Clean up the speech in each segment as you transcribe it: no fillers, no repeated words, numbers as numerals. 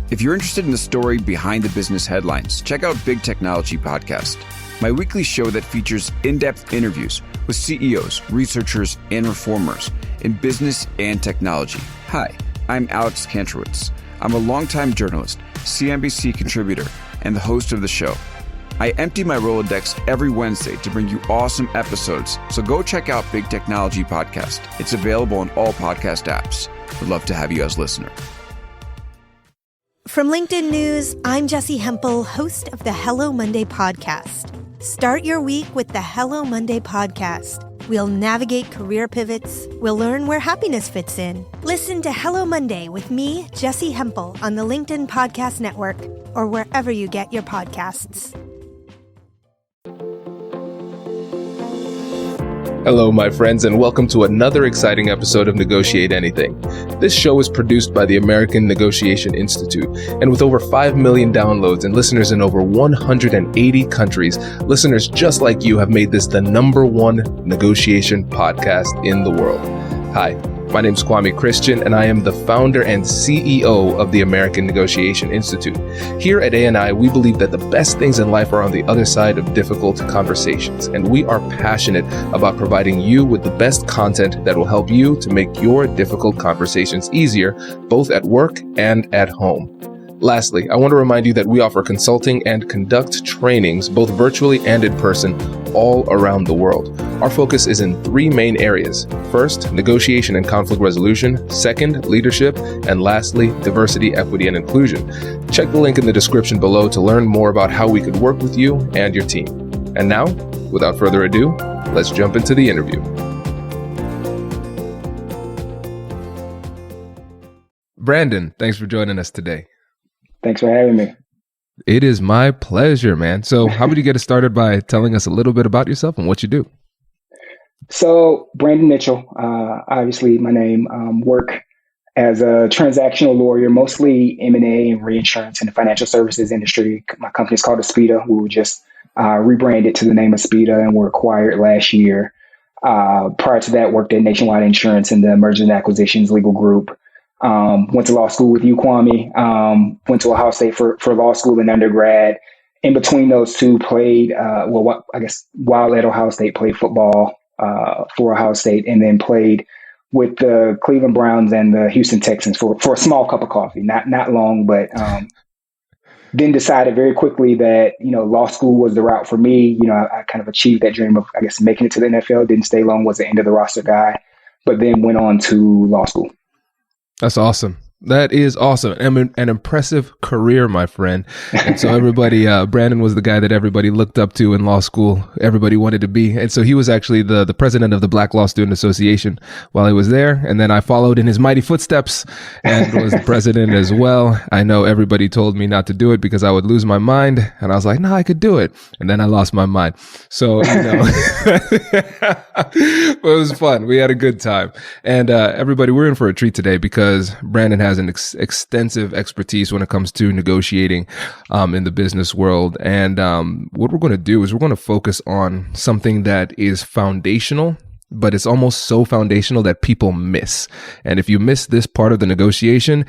If you're interested in the story behind the business headlines, check out Big Technology Podcast, my weekly show that features in-depth interviews with CEOs, researchers, and reformers in business and technology. Hi, I'm Alex Kantrowitz. I'm a longtime journalist, CNBC contributor, and the host of the show. I empty my Rolodex every Wednesday to bring you awesome episodes, so go check out Big Technology Podcast. It's available on all podcast apps. Would love to have you as a listener. From LinkedIn News, I'm Jessie Hempel, host of the Hello Monday podcast. Start your week with the Hello Monday podcast. We'll navigate career pivots. We'll learn where happiness fits in. Listen to Hello Monday with me, Jessie Hempel, on the LinkedIn Podcast Network or wherever you get your podcasts. Hello, my friends, and welcome to another exciting episode of Negotiate Anything. This show is produced by the American Negotiation Institute, and with over 5 million downloads and listeners in over 180 countries, listeners just like you have made this the #1 negotiation podcast in the world. Hi. My name is Kwame Christian, and I am the founder and CEO of the American Negotiation Institute. Here at ANI, we believe that the best things in life are on the other side of difficult conversations, and we are passionate about providing you with the best content that will help you to make your difficult conversations easier, both at work and at home. Lastly, I want to remind you that we offer consulting and conduct trainings, both virtually and in person, all around the world. Our focus is in 3 main areas. First, negotiation and conflict resolution. Second, leadership. And lastly, diversity, equity, and inclusion. Check the link in the description below to learn more about how we could work with you and your team. And now, without further ado, let's jump into the interview. Brandon, thanks for joining us today. Thanks for having me. It is my pleasure, man. So how would you get us started by telling us a little bit about yourself and what you do? So Brandon Mitchell, obviously my name, work as a transactional lawyer, mostly M&A and reinsurance in the financial services industry. My company is called Aspida. We were just rebranded to the name Aspida and were acquired last year. Prior to that, worked at Nationwide Insurance in the mergers and acquisitions legal group. Went to law school with you, Kwame. Went to Ohio State for law school in undergrad. In between those two, played, while at Ohio State, played football for Ohio State, and then played with the Cleveland Browns and the Houston Texans for a small cup of coffee. Not long, but then decided very quickly that, law school was the route for me. I kind of achieved that dream of, making it to the NFL. Didn't stay long, was the end of the roster guy, but then went on to law school. That's awesome. That is awesome. An impressive career, my friend. And so everybody, Brandon was the guy that everybody looked up to in law school. Everybody wanted to be. And so he was actually the president of the Black Law Student Association while he was there. And then I followed in his mighty footsteps and was the president as well. I know everybody told me not to do it because I would lose my mind. And I was like, no, I could do it. And then I lost my mind. So, but it was fun. We had a good time. And everybody, we're in for a treat today because Brandon has an extensive expertise when it comes to negotiating in the business world. And what we're going to do is we're going to focus on something that is foundational, but it's almost so foundational that people miss. And if you miss this part of the negotiation,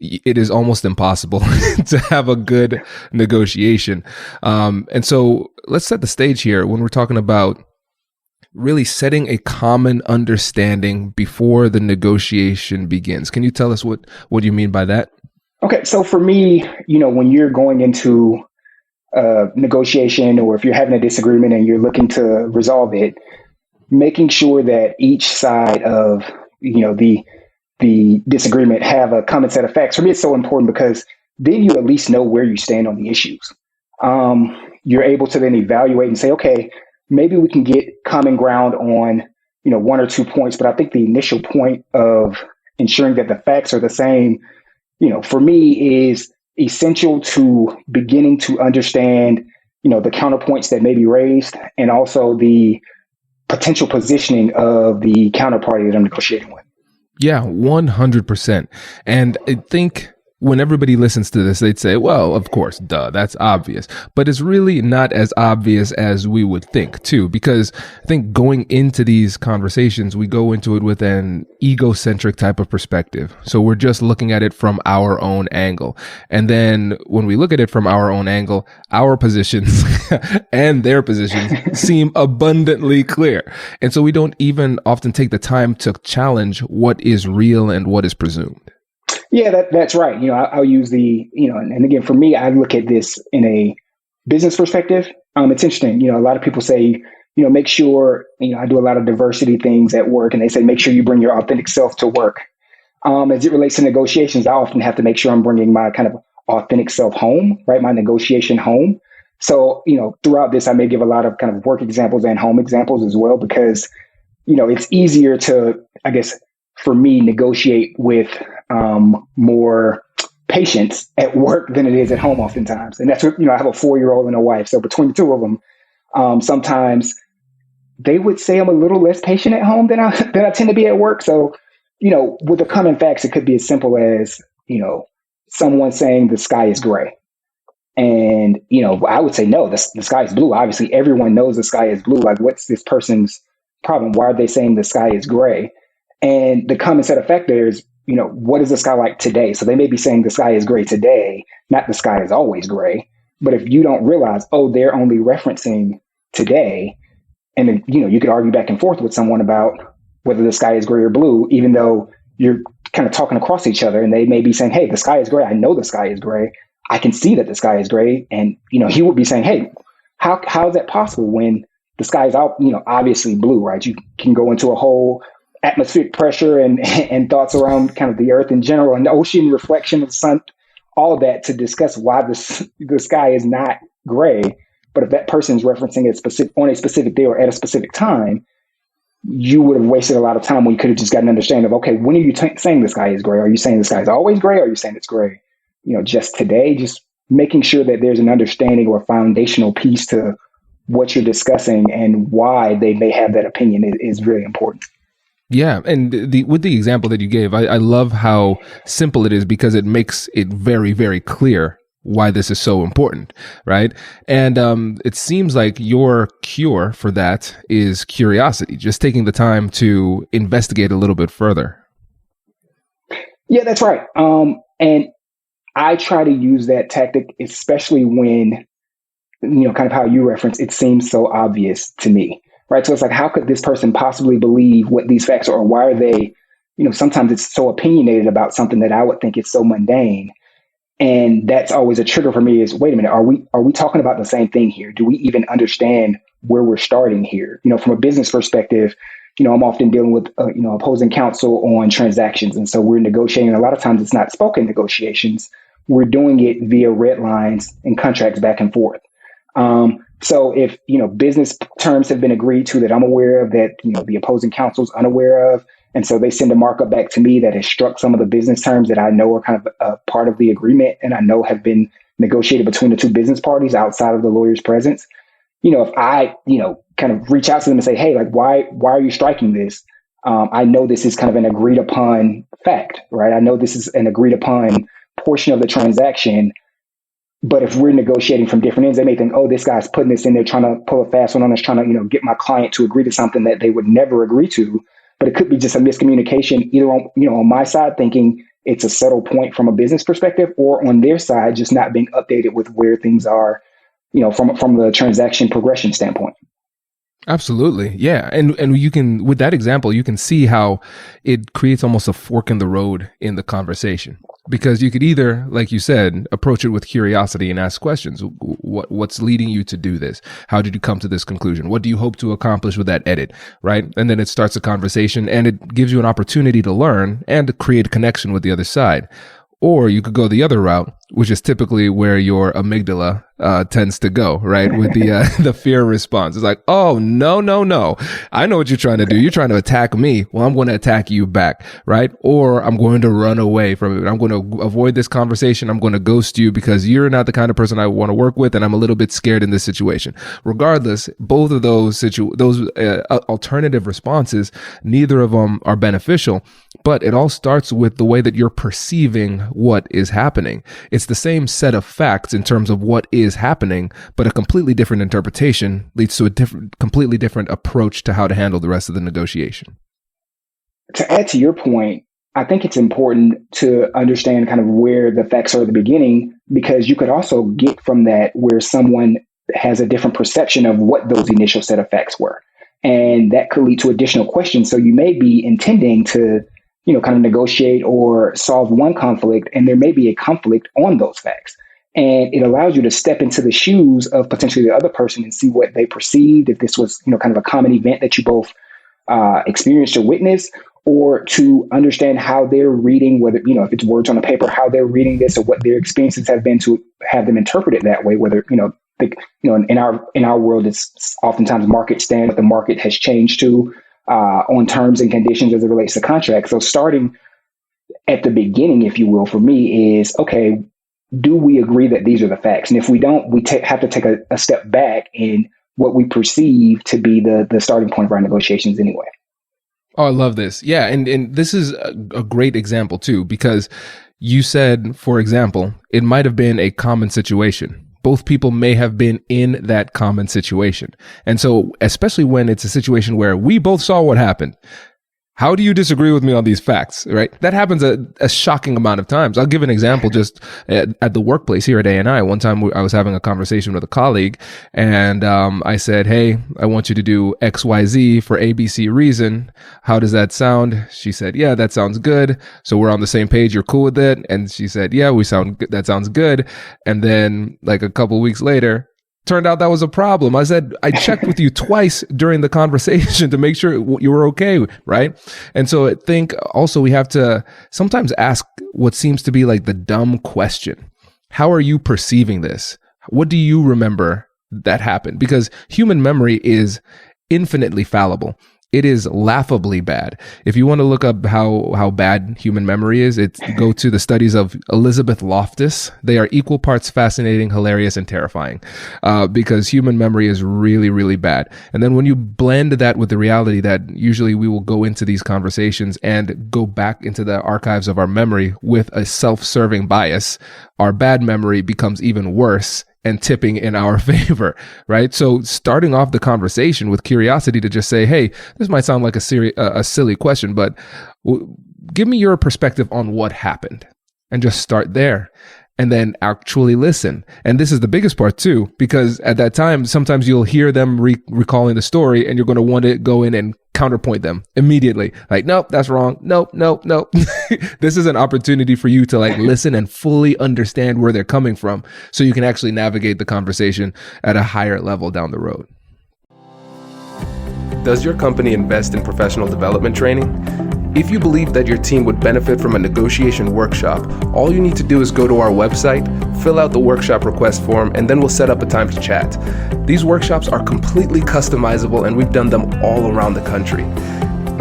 it is almost impossible to have a good negotiation. And so let's set the stage here when we're talking about really setting a common understanding before the negotiation begins. Can you tell us what you mean by that? Okay. So for me, when you're going into a negotiation or if you're having a disagreement and you're looking to resolve it, making sure that each side of, the disagreement have a common set of facts. For me, it's so important because then you at least know where you stand on the issues. You're able to then evaluate and say, okay, maybe we can get common ground on, 1 or 2 points. But I think the initial point of ensuring that the facts are the same, for me is essential to beginning to understand, the counterpoints that may be raised and also the potential positioning of the counterparty that I'm negotiating with. Yeah, 100%. And I think when everybody listens to this, they'd say, well, of course, duh, that's obvious. But it's really not as obvious as we would think, too, because I think going into these conversations, we go into it with an egocentric type of perspective. So we're just looking at it from our own angle. And then when we look at it from our own angle, our positions and their positions seem abundantly clear. And so we don't even often take the time to challenge what is real and what is presumed. Yeah, that's right. I'll use and again, for me, I look at this in a business perspective. It's interesting. A lot of people say, make sure, I do a lot of diversity things at work, and they say, make sure you bring your authentic self to work. As it relates to negotiations, I often have to make sure I'm bringing my kind of authentic self home, right? My negotiation home. So, throughout this, I may give a lot of kind of work examples and home examples as well, because, it's easier to, I guess, for me, negotiate with more patience at work than it is at home oftentimes. And that's what, I have a 4-year-old and a wife. So between the two of them, sometimes they would say I'm a little less patient at home than I tend to be at work. So, with the common facts, it could be as simple as, someone saying the sky is gray. And, I would say, no, the sky is blue. Obviously, everyone knows the sky is blue. Like, what's this person's problem? Why are they saying the sky is gray? And the common set of factors, what is the sky like today? So they may be saying the sky is gray today, not the sky is always gray. But if you don't realize, they're only referencing today, and then, you could argue back and forth with someone about whether the sky is gray or blue, even though you're kind of talking across each other, and they may be saying, hey, the sky is gray. I know the sky is gray. I can see that the sky is gray. And, he would be saying, hey, how is that possible when the sky is out, obviously blue, right? You can go into a whole atmospheric pressure and thoughts around kind of the earth in general and the ocean, reflection of the sun, all of that to discuss why the sky is not gray. But if that person is referencing it on a specific day or at a specific time, you would have wasted a lot of time when you could have just got an understanding of, okay, when are you saying the sky is gray? Are you saying the sky is always gray? Or are you saying it's gray, just today? Just making sure that there's an understanding or a foundational piece to what you're discussing and why they may have that opinion is really important. Yeah. And with the example that you gave, I love how simple it is, because it makes it very, very clear why this is so important, right? And it seems like your cure for that is curiosity, just taking the time to investigate a little bit further. Yeah, that's right. And I try to use that tactic, especially when, kind of how you reference, it seems so obvious to me. Right. So it's like, how could this person possibly believe what these facts are? Or why are they, sometimes it's so opinionated about something that I would think is so mundane. And that's always a trigger for me is, wait a minute, are we talking about the same thing here? Do we even understand where we're starting here? From a business perspective, I'm often dealing with, opposing counsel on transactions. And so we're negotiating. A lot of times it's not spoken negotiations. We're doing it via red lines and contracts back and forth. So if, business terms have been agreed to that I'm aware of, that, the opposing counsel is unaware of, and so they send a markup back to me that has struck some of the business terms that I know are kind of a part of the agreement and I know have been negotiated between the two business parties outside of the lawyer's presence. If I, kind of reach out to them and say, hey, like, why are you striking this? I know this is kind of an agreed upon fact, right? I know this is an agreed upon portion of the transaction. But if we're negotiating from different ends, they may think, this guy's putting this in there, trying to pull a fast one on us, trying to, get my client to agree to something that they would never agree to. But it could be just a miscommunication, either on my side, thinking it's a subtle point from a business perspective, or on their side, just not being updated with where things are, from the transaction progression standpoint. Absolutely. Yeah. And you can, with that example, you can see how it creates almost a fork in the road in the conversation, because you could either, like you said, approach it with curiosity and ask questions. What's leading you to do this? How did you come to this conclusion? What do you hope to accomplish with that edit? Right. And then it starts a conversation and it gives you an opportunity to learn and to create a connection with the other side. Or you could go the other route, which is typically where your amygdala tends to go, right? With the the fear response. It's like, oh, no. I know what you're trying to do. You're trying to attack me. Well, I'm going to attack you back, right? Or I'm going to run away from it. I'm going to avoid this conversation. I'm going to ghost you because you're not the kind of person I want to work with, and I'm a little bit scared in this situation. Regardless, both of those alternative responses, neither of them are beneficial, but it all starts with the way that you're perceiving what is happening. It's the same set of facts in terms of what is happening, but a completely different interpretation leads to a completely different approach to how to handle the rest of the negotiation. To add to your point, I think it's important to understand kind of where the facts are at the beginning, because you could also get from that where someone has a different perception of what those initial set of facts were. And that could lead to additional questions. So you may be intending to, kind of negotiate or solve one conflict, and there may be a conflict on those facts. And it allows you to step into the shoes of potentially the other person and see what they perceived, if this was, kind of a common event that you both experienced or witnessed, or to understand how they're reading, whether, if it's words on a paper, how they're reading this or what their experiences have been to have them interpret it that way, whether, in our world, it's oftentimes market stand, but the market has changed to on terms and conditions as it relates to contracts. So starting at the beginning, if you will, for me is, okay, do we agree that these are the facts? And if we don't, we have to take a step back in what we perceive to be the starting point of our negotiations anyway. Oh, I love this. Yeah. And this is a great example too, because you said, for example, it might have been a common situation. Both people may have been in that common situation. And so, especially when it's a situation where we both saw what happened, how do you disagree with me on these facts, right? That happens a shocking amount of times. I'll give an example just at the workplace here at A&I. One time I was having a conversation with a colleague, and I said, hey, I want you to do XYZ for ABC reason. How does that sound? She said, yeah, that sounds good. So we're on the same page. You're cool with it? And she said, yeah, that sounds good. And then like a couple of weeks later, turned out that was a problem. I said, I checked with you twice during the conversation to make sure you were okay, right? And so I think also we have to sometimes ask what seems to be like the dumb question. How are you perceiving this? What do you remember that happened? Because human memory is infinitely fallible. It is laughably bad. If you want to look up how bad human memory is, go to the studies of Elizabeth Loftus. They are equal parts fascinating, hilarious, and terrifying, because human memory is really, really bad. And then when you blend that with the reality that usually we will go into these conversations and go back into the archives of our memory with a self-serving bias, our bad memory becomes even worse and tipping in our favor, right? So starting off the conversation with curiosity to just say, hey, this might sound like a silly question, but give me your perspective on what happened, and just start there. And then actually listen. And this is the biggest part too, because at that time, sometimes you'll hear them recalling the story, and you're going to want to go in and counterpoint them immediately. Like, nope, that's wrong. Nope. This is an opportunity for you to like listen and fully understand where they're coming from, so you can actually navigate the conversation at a higher level down the road. Does your company invest in professional development training? If you believe that your team would benefit from a negotiation workshop, all you need to do is go to our website, fill out the workshop request form, and then we'll set up a time to chat. These workshops are completely customizable, and we've done them all around the country.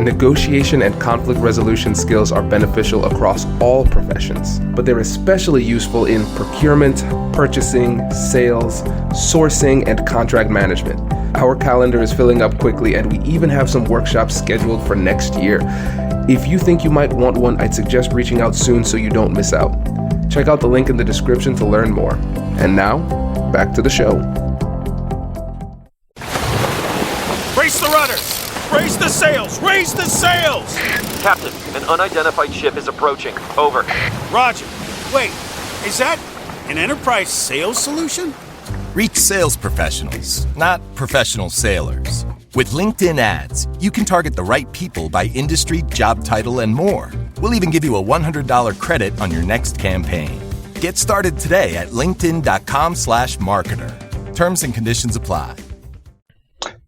Negotiation and conflict resolution skills are beneficial across all professions, but they're especially useful in procurement, purchasing, sales, sourcing, and contract management. Our calendar is filling up quickly, and we even have some workshops scheduled for next year. If you think you might want one, I'd suggest reaching out soon so you don't miss out. Check out the link in the description to learn more. And now, back to the show. Brace the rudders! Raise the sails! Raise the sails! Captain, an unidentified ship is approaching. Over. Roger. Wait, is that an enterprise sales solution? Reach sales professionals, not professional sailors. With LinkedIn ads, you can target the right people by industry, job title, and more. We'll even give you a $100 credit on your next campaign. Get started today at linkedin.com/marketer. Terms and conditions apply.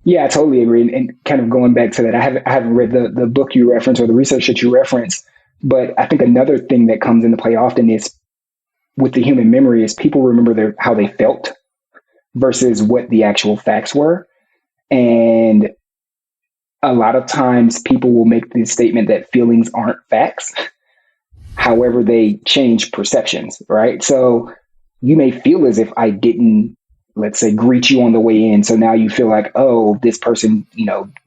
Yeah, I totally agree. And kind of going back to that, I haven't read the book you referenced or the research that you referenced, but I think another thing that comes into play often is with the human memory is people remember how they felt versus what the actual facts were. And a lot of times people will make the statement that feelings aren't facts. However, they change perceptions, right? So you may feel as if I didn't, let's say, greet you on the way in. So now you feel like, oh, this person,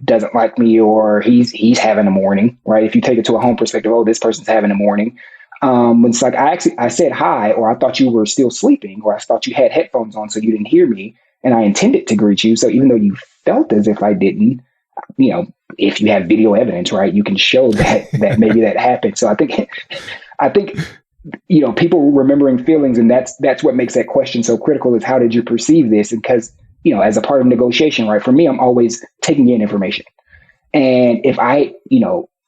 doesn't like me, or he's having a morning, right? If you take it to a home perspective, oh, this person's having a morning. When it's like, I said hi, or I thought you were still sleeping, or I thought you had headphones on so you didn't hear me, and I intended to greet you. So even though you felt as if I didn't, if you have video evidence, right, you can show that maybe that happened. So I think people remembering feelings, and that's what makes that question so critical, is how did you perceive this? And because, as a part of negotiation, right, for me, I'm always taking in information. And if I,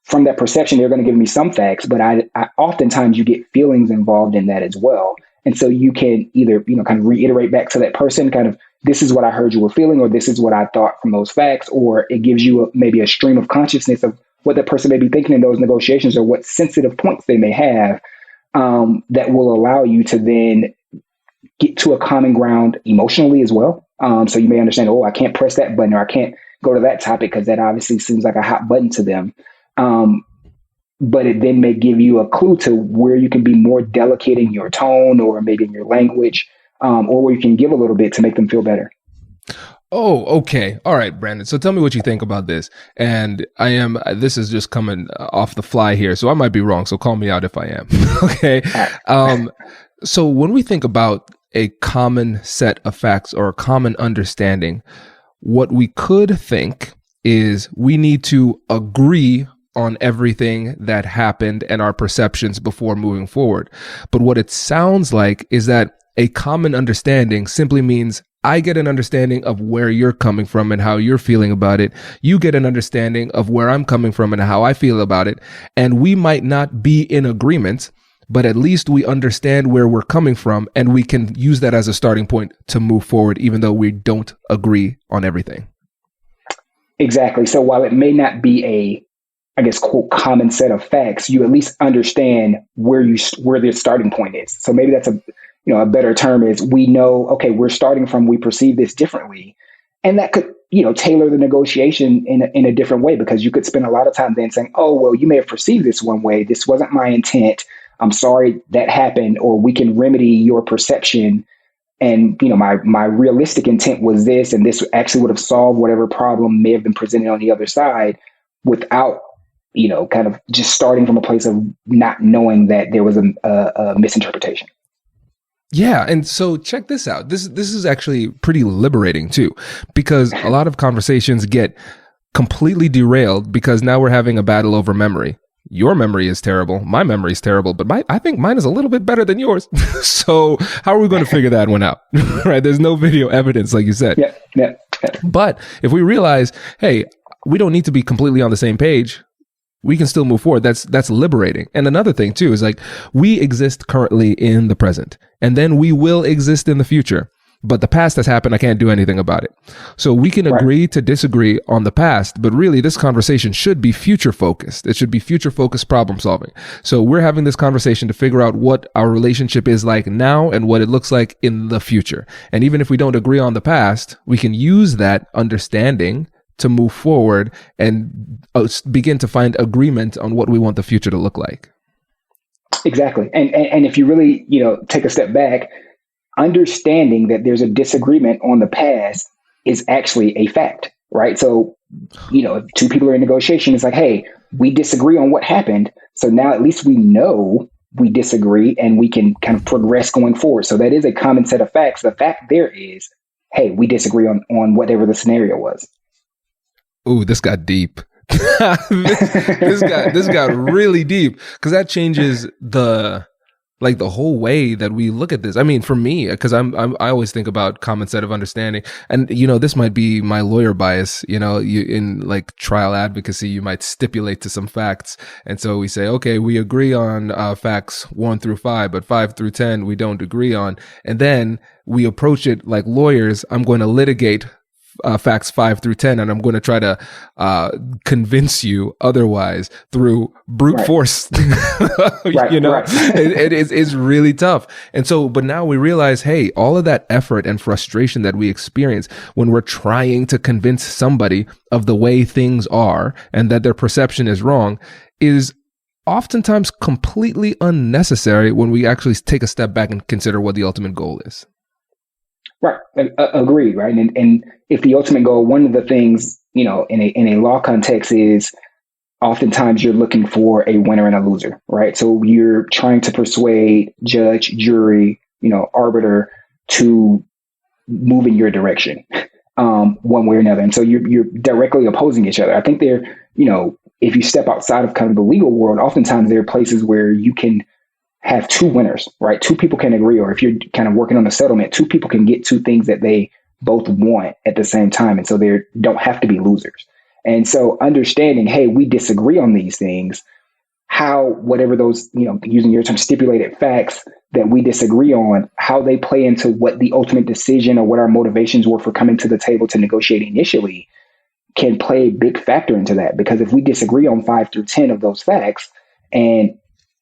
from that perception, they're going to give me some facts, but I oftentimes you get feelings involved in that as well. And so you can either, kind of reiterate back to that person, kind of, this is what I heard you were feeling, or this is what I thought from those facts, or it gives you maybe a stream of consciousness of what that person may be thinking in those negotiations, or what sensitive points they may have, that will allow you to then get to a common ground emotionally as well. So you may understand, I can't press that button, or I can't go to that topic because that obviously seems like a hot button to them. But it then may give you a clue to where you can be more delicate in your tone, or maybe in your language, or where you can give a little bit to make them feel better. Oh, okay. All right, Brandon. So tell me what you think about this. And this is just coming off the fly here, so I might be wrong. So call me out if I am. Okay. So when we think about a common set of facts or a common understanding, what we could think is we need to agree on everything that happened and our perceptions before moving forward. But what it sounds like is that a common understanding simply means I get an understanding of where you're coming from and how you're feeling about it. You get an understanding of where I'm coming from and how I feel about it. And we might not be in agreement, but at least we understand where we're coming from, and we can use that as a starting point to move forward, even though we don't agree on everything. Exactly. So while it may not be a, I guess, quote, common set of facts, you at least understand where the starting point is. So maybe that's a better term is, we know, okay, we're starting from, we perceive this differently. And that could, tailor the negotiation in a different way, because you could spend a lot of time then saying, oh, well, you may have perceived this one way. This wasn't my intent. I'm sorry that happened. Or we can remedy your perception. And, my realistic intent was this, and this actually would have solved whatever problem may have been presented on the other side, without, kind of just starting from a place of not knowing that there was a misinterpretation. Yeah. And so check this out. This is actually pretty liberating too, because a lot of conversations get completely derailed because now we're having a battle over memory. Your memory is terrible. My memory is terrible, but I think mine is a little bit better than yours. So how are we going to figure that one out? Right? There's no video evidence, like you said. Yeah. But if we realize, hey, we don't need to be completely on the same page, we can still move forward. That's liberating. And another thing too is, like, we exist currently in the present, and then we will exist in the future. But the past has happened. I can't do anything about it. So we can agree to disagree on the past, but really this conversation should be future focused. It should be future focused problem solving. So we're having this conversation to figure out what our relationship is like now and what it looks like in the future. And even if we don't agree on the past, we can use that understanding to move forward and begin to find agreement on what we want the future to look like. Exactly. And if you really, take a step back, understanding that there's a disagreement on the past is actually a fact, right? So, if two people are in negotiation, it's like, hey, we disagree on what happened. So now at least we know we disagree and we can kind of progress going forward. So that is a common set of facts. The fact there is, hey, we disagree on whatever the scenario was. Ooh, this got deep. this got really deep, because that changes the whole way that we look at this. I mean, for me, because I always think about common set of understanding, and this might be my lawyer bias. You in like trial advocacy, you might stipulate to some facts, and so we say, okay, we agree on facts 1 through 5, but 5 through 10 we don't agree on, and then we approach it like lawyers. I'm going to litigate facts 5 through 10, and I'm going to try to convince you otherwise through brute force. It's really tough. And so, but now we realize, hey, all of that effort and frustration that we experience when we're trying to convince somebody of the way things are and that their perception is wrong is oftentimes completely unnecessary when we actually take a step back and consider what the ultimate goal is. Right. Agreed. Right. And if the ultimate goal, one of the things, in a law context is oftentimes you're looking for a winner and a loser. Right. So you're trying to persuade judge, jury, arbiter to move in your direction, one way or another. And so you're directly opposing each other. I think they're, if you step outside of kind of the legal world, oftentimes there are places where you can have two winners, right? Two people can agree, or if you're kind of working on a settlement, two people can get two things that they both want at the same time. And so they don't have to be losers. And so understanding, hey, we disagree on these things, how, whatever those, using your term, stipulated facts that we disagree on, how they play into what the ultimate decision or what our motivations were for coming to the table to negotiate initially can play a big factor into that. Because if we disagree on 5 through 10 of those facts, and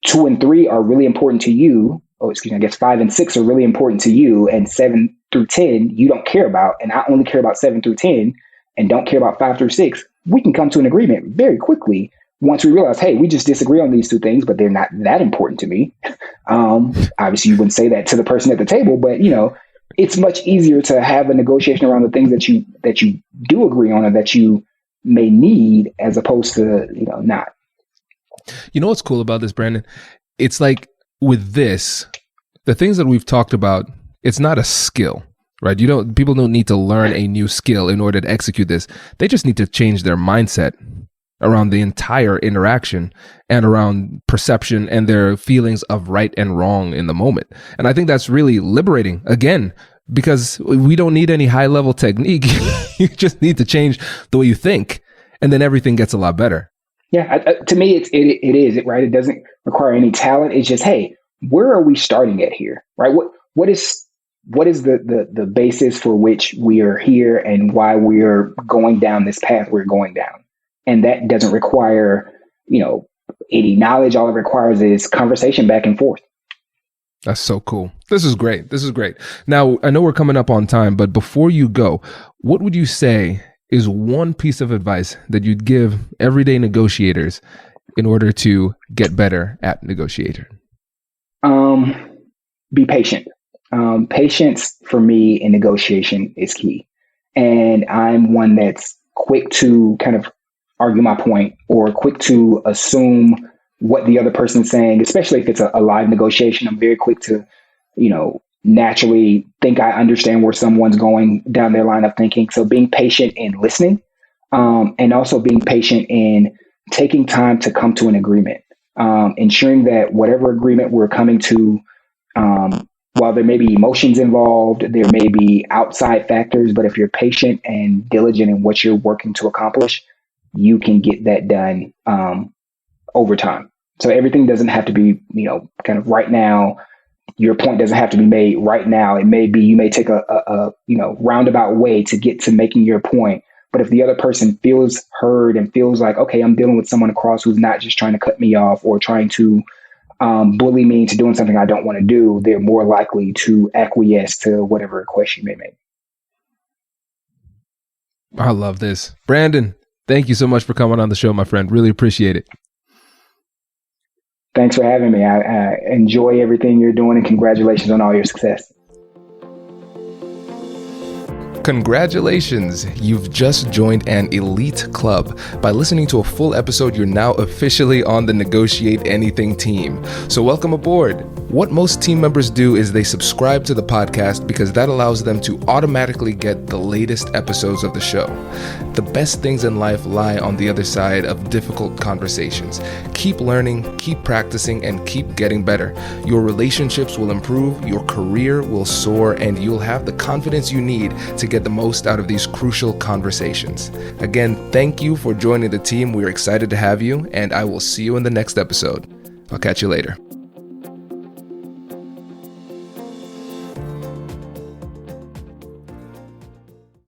2 and 3 are really important to you, I guess 5 and 6 are really important to you, and 7 through 10 you don't care about, and I only care about 7 through 10 and don't care about 5 through 6, we can come to an agreement very quickly once we realize, hey, we just disagree on these two things, but they're not that important to me. Obviously you wouldn't say that to the person at the table, but it's much easier to have a negotiation around the things that you do agree on or that you may need, as opposed to not. You know what's cool about this, Brandon? It's like with this, the things that we've talked about, it's not a skill, right? People don't need to learn a new skill in order to execute this. They just need to change their mindset around the entire interaction and around perception and their feelings of right and wrong in the moment. And I think that's really liberating, again, because we don't need any high level technique. You just need to change the way you think, and then everything gets a lot better. Yeah, to me, it is, right? It doesn't require any talent. It's just, hey, where are we starting at here, right? What is the basis for which we are here and why we are going down this path we're going down? And that doesn't require, any knowledge. All it requires is conversation back and forth. That's so cool. This is great. Now, I know we're coming up on time, but before you go, what would you say is one piece of advice that you'd give everyday negotiators in order to get better at negotiating? Be patient. Patience for me in negotiation is key. And I'm one that's quick to kind of argue my point or quick to assume what the other person's saying, especially if it's a live negotiation. I'm very quick to, naturally think I understand where someone's going down their line of thinking. So being patient in listening, and also being patient in taking time to come to an agreement, ensuring that whatever agreement we're coming to, while there may be emotions involved, there may be outside factors, but if you're patient and diligent in what you're working to accomplish, you can get that done over time. So everything doesn't have to be, kind of right now. Your point doesn't have to be made right now. It may be, you may take a roundabout way to get to making your point. But if the other person feels heard and feels like, okay, I'm dealing with someone across who's not just trying to cut me off or trying to bully me into doing something I don't want to do, they're more likely to acquiesce to whatever request you may make. I love this. Brandon, thank you so much for coming on the show, my friend. Really appreciate it. Thanks for having me. I enjoy everything you're doing, and congratulations on all your success. Congratulations, you've just joined an elite club. By listening to a full episode, you're now officially on the Negotiate Anything team. So welcome aboard. What most team members do is they subscribe to the podcast because that allows them to automatically get the latest episodes of the show. The best things in life lie on the other side of difficult conversations. Keep learning, keep practicing, and keep getting better. Your relationships will improve, your career will soar, and you'll have the confidence you need to get the most out of these crucial conversations. Again, thank you for joining the team. We're excited to have you, and I will see you in the next episode. I'll catch you later.